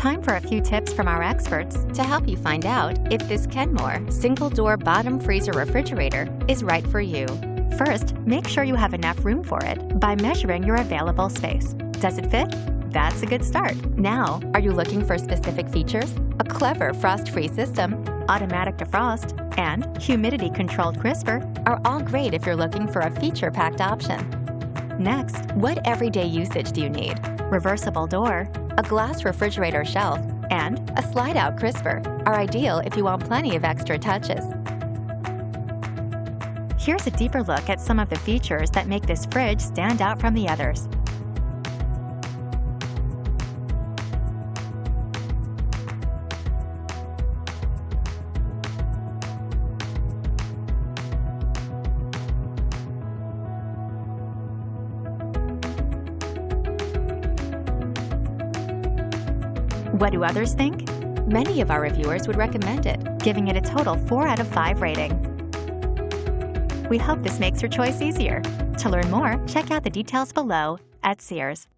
Time for a few tips from our experts to help you find out if this Kenmore single-door bottom freezer refrigerator is right for you. First, make sure you have enough room for it by measuring your available space. Does it fit? That's a good start. Now, are you looking for specific features? A clever frost-free system, automatic defrost, and humidity-controlled crisper are all great if you're looking for a feature-packed option. Next, what everyday usage do you need? Reversible door, a glass refrigerator shelf, and a slide-out crisper are ideal if you want plenty of extra touches. Here's a deeper look at some of the features that make this fridge stand out from the others. What do others think? Many of our reviewers would recommend it, giving it a total 4 out of 5 rating. We hope this makes your choice easier. To learn more, check out the details below at Sears.